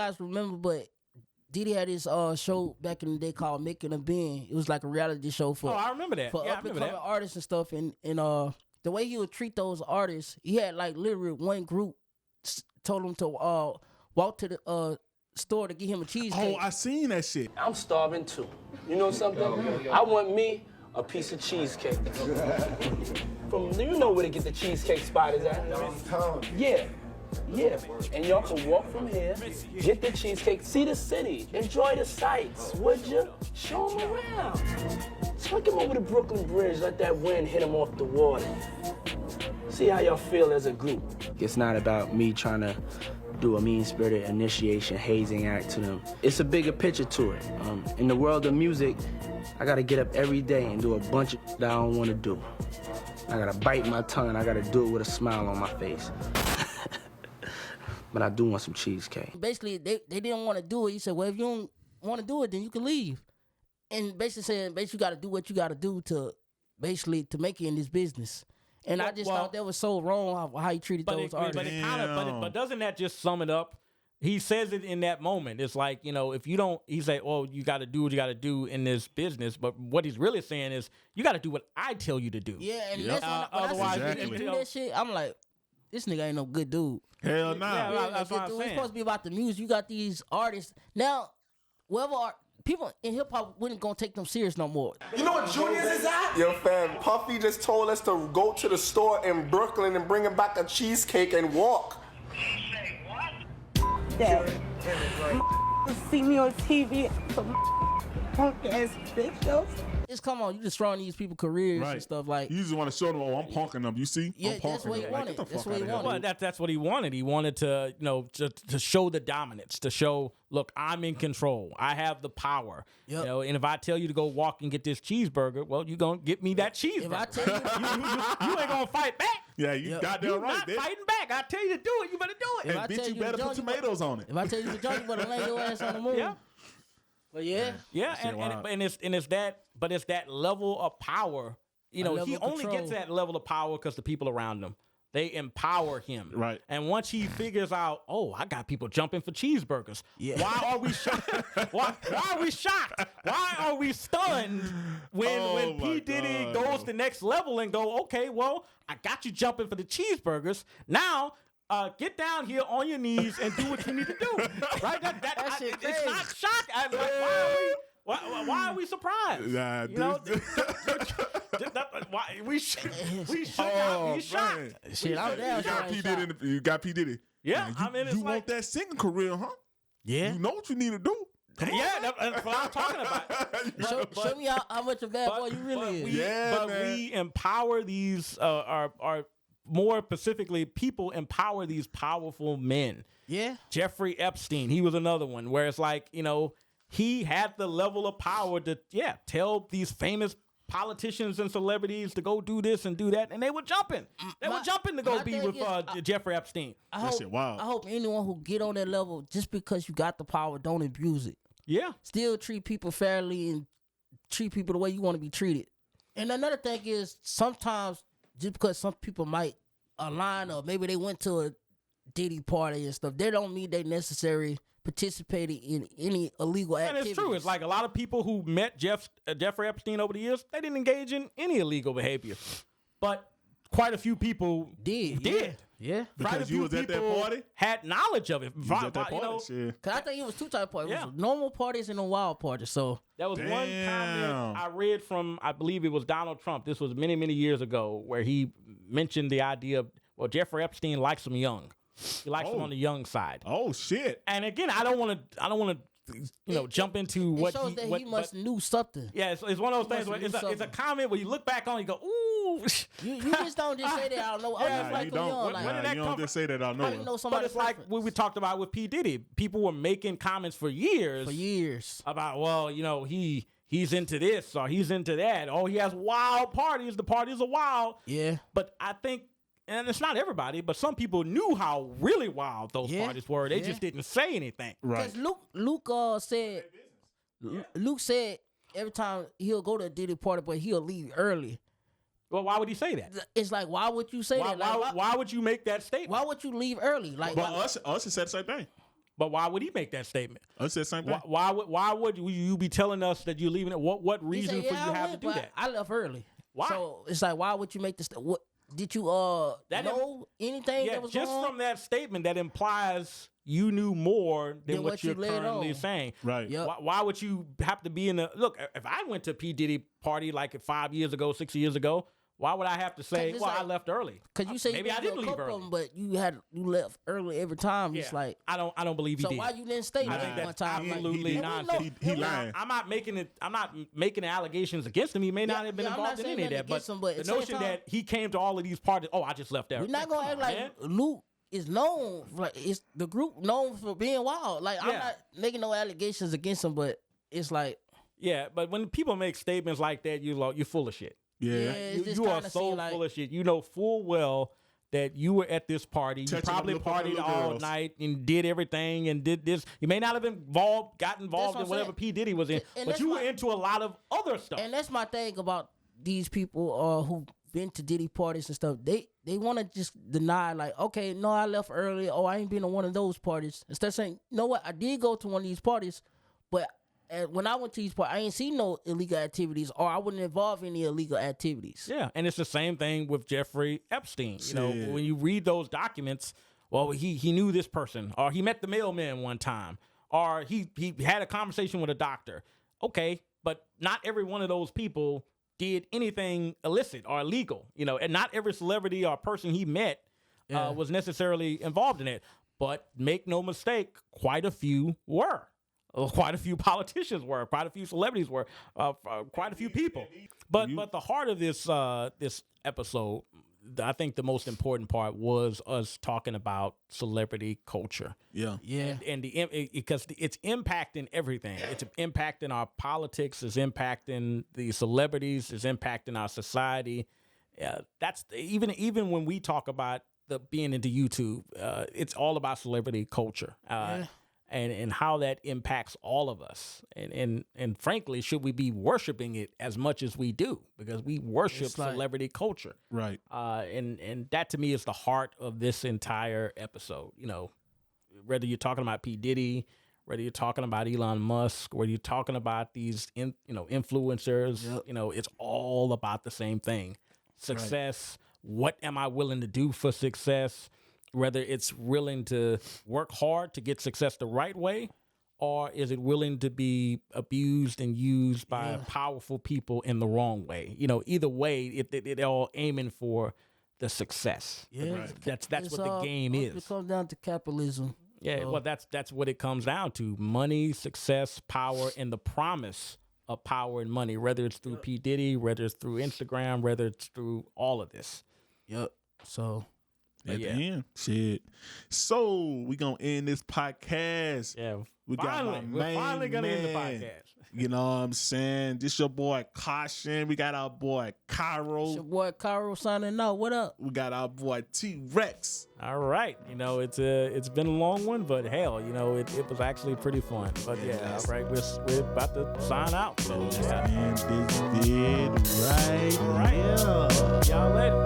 guys remember, but Diddy had his show back in the day called Making a Band. It was like a reality show for I remember that. for Yeah, I up and remember coming that. artists and stuff. And the way he would treat those artists, he had like literally one group told him to walk to the store to get him a cheesecake. Oh, I seen that shit. I'm starving too. You know something? I want me a piece of cheesecake. You know where to get the cheesecake spot is at? Yeah. Yeah, and y'all can walk from here, get the cheesecake, see the city, enjoy the sights, would you? Show them around. Take him over to Brooklyn Bridge, let that wind hit him off the water. See how y'all feel as a group. It's not about me trying to do a mean-spirited initiation hazing act to them. It's a bigger picture to it. In the world of music, I gotta get up every day and do a bunch of that I don't wanna do. I gotta bite my tongue and I gotta do it with a smile on my face. But I do want some cheesecake. Basically, they didn't want to do it. He said, well, if you don't want to do it, then you can leave. And basically saying, you got to do what you got to do to make it in this business. And I just thought that was so wrong how he treated those artists. But doesn't that just sum it up? He says it in that moment. It's like, if you don't, he say, oh, you got to do what you got to do in this business. But what he's really saying is, you got to do what I tell you to do. Yeah, and that's otherwise, when you do that shit, I'm like, this nigga ain't no good dude. Hell no. Yeah, that's what I'm It's saying. supposed to be about the music. You got these artists. Now, people in hip-hop wouldn't gonna take them serious no more. You know what Junior's is at? Yo, fam, Puffy just told us to go to the store in Brooklyn and bring him back a cheesecake and walk. Dad, see me on TV, some punk-ass videos. It's come on, you destroying these people's careers and stuff like. You just want to show them, I'm punking them. You see? Yeah, I'm that's punking what he them. wanted. Get the That's fuck what he outta here. wanted. Well, that's what he wanted. He wanted to, to show the dominance, to show, look, I'm in control. I have the power. Yep. And if I tell you to go walk and get this cheeseburger, well, you're going to get me that cheeseburger. If I tell you, you ain't going to fight back. Yeah, you got You're that right, not bitch. fighting back. I tell you to do it, you better do it. If I And tell bitch, you you better to put jump, tomatoes on it. if I tell you to jump, you better lay your ass on the moon. Yeah. But yeah. Yeah, That shit wild. it's that level of power. level He of only control. gets that level of power because the people around him, they empower him. Right. And once he figures out, oh, I got people jumping for cheeseburgers. Yeah. Why are we shocked? why are we shocked? Why are we stunned when my P. Diddy God, goes to the next level and go, okay, well, I got you jumping for the cheeseburgers. Now, get down here on your knees and do what you need to do. Right? shit It's crazy. not shocking. Why are we surprised? Nah, We should Oh, not be shocked. man. Shit, I'm down. You got P. Diddy. You got P. Diddy. Yeah, Man, it's you like, want that singing career, huh? yeah, You know what you need to do. Come on. yeah. That's what I'm talking about. Show me how much a bad boy you really is. Yeah, man. we empower these, our more specifically, people empower these powerful men. Yeah. Jeffrey Epstein, he was another one where it's like, he had the level of power to, tell these famous politicians and celebrities to go do this and do that, and they were jumping. They were jumping to go my be thing with is, Jeffrey Epstein. That shit wild. I hope anyone who get on that level, just because you got the power, don't abuse it. Yeah. Still treat people fairly and treat people the way you want to be treated. And another thing is, sometimes just because some people might align or maybe they went to a Diddy party and stuff, they don't mean they necessarily participated in any illegal And activities. it's true. It's like a lot of people who met Jeffrey Epstein over the years, they didn't engage in any illegal behavior. But quite a few people did. Yeah. Quite a Because you few was at that people party? had knowledge of it. You was at that party? Shit. Cause I think it was two type of parties. Yeah. It was normal parties and a wild parties. So That was one Damn. comment I read from, I believe it was Donald Trump. This was many, many years ago, where he mentioned the idea of, well, Jeffrey Epstein likes them young. He likes them on the young side. Oh, shit. And again, I don't want to, jump into it what shows that what, he must but- knew something. Yeah, it's one of those things must where do it's a something. comment where you look back on and you go, ooh. You just don't just say that out of nowhere. Yeah, I just Nah, like you them young. don't. Like, Where did Nah, that you come don't just say that out of how you nowhere. know But somebody's it's like what we talked about with P. Diddy. People were making comments for years about, well, he's into this or he's into that. Oh, he has wild parties. The parties are wild. Yeah. But I think, and it's not everybody, but some people knew how really wild those Yeah, parties were. They yeah. just didn't say anything. Right. Because Luke said every time he'll go to a Diddy party, but he'll leave early. Well, why would he say that? It's like, why would you say that? Like, Why would you make that statement? why would you leave early? Like, But Usher said the same thing. But why would he make that statement? I said the same thing. Why would you be telling us that you're leaving it? What He reason said, for yeah, you I have went, to do but that? I left early. Why? So it's like, why would you make this? What did you That know anything Yeah, that was just going on? from that statement, that implies you knew more than Than what what you you're laid currently on. saying. Right. Yep. Why would you have to be in the look? If I went to P. Diddy party like 5 years ago, 6 years ago, why would I have to say, it's well, I like- left early? Because you say maybe you I been to didn't a leave couple early. of them, but you left early every time. Yeah. It's like, I don't believe he so did. why you didn't stay I there think one that's time? absolutely like, nonsense. He lying. I'm not making allegations against him. He may not have been yeah, I'm involved not in saying any of nothing that. against him, but the at the same notion time- that he came to all of these parties, I just left there. We're not gonna act like man. Luke is known. Like, it's the group known for being wild. Like, I'm Yeah. not making no allegations against him, but it's like, Yeah, but when people make statements like that, you're full of shit. Yeah. it's just You are kinda so seem like, full of shit. You know full well that you were at this party. You Touching probably them little partied all girls. night and did everything and did this. You may not have got involved what in I'm whatever saying. P. Diddy was in, And but that's you were my- into a lot of other stuff. And that's my thing about these people who been to Diddy parties and stuff. They want to just deny, like, okay, no, I left early. Oh, I ain't been to one of those parties. Instead of saying, you know what, I did go to one of these parties, but when I went to these parties, I ain't seen no illegal activities, or I wouldn't involve any illegal activities. Yeah, and it's the same thing with Jeffrey Epstein. You know, Shit. when you read those documents, well, he knew this person, or he met the mailman one time, or he had a conversation with a doctor. Okay, but not every one of those people did anything illicit or illegal. You know, and not every celebrity or person he met was necessarily involved in it. But make no mistake, quite a few were. Quite a few politicians were, quite a few celebrities were, quite a few people. But the heart of this this episode, I think the most important part was us talking about celebrity culture. Yeah. Yeah. And because it's impacting everything. It's impacting our politics. It's impacting the celebrities. It's impacting our society. That's even when we talk about being into YouTube, it's all about celebrity culture. And how that impacts all of us. And frankly, should we be worshiping it as much as we do? Because we worship It's like- celebrity culture. Right. And that to me is the heart of this entire episode. You know, whether you're talking about P. Diddy, whether you're talking about Elon Musk, whether you're talking about these influencers, Yep. you know, it's all about the same thing. Success. What am I willing to do for success? Whether it's willing to work hard to get success the right way, or is it willing to be abused and used by powerful people in the wrong way? You know, either way, it all aiming for the success. Yeah. That's It's what the all- game It is. comes down to capitalism. Yeah, well, that's what it comes down to: money, success, power, and the promise of power and money. Whether it's through P. Diddy, whether it's through Instagram, whether it's through all of this. Yep. So At yeah. the end. Shit. So we gonna end this podcast. Yeah, We got my we're finally main gonna end the man. podcast. You know what I'm saying? This your boy Caution. We got our boy it's Cairo. your boy Cairo signing out. What up? We got our boy T-Rex. All right, you know it's been a long one, but hell, you know it was actually pretty fun. But yeah, all right, we're about to sign out. So yeah, And this did right. all right, Yeah. y'all later.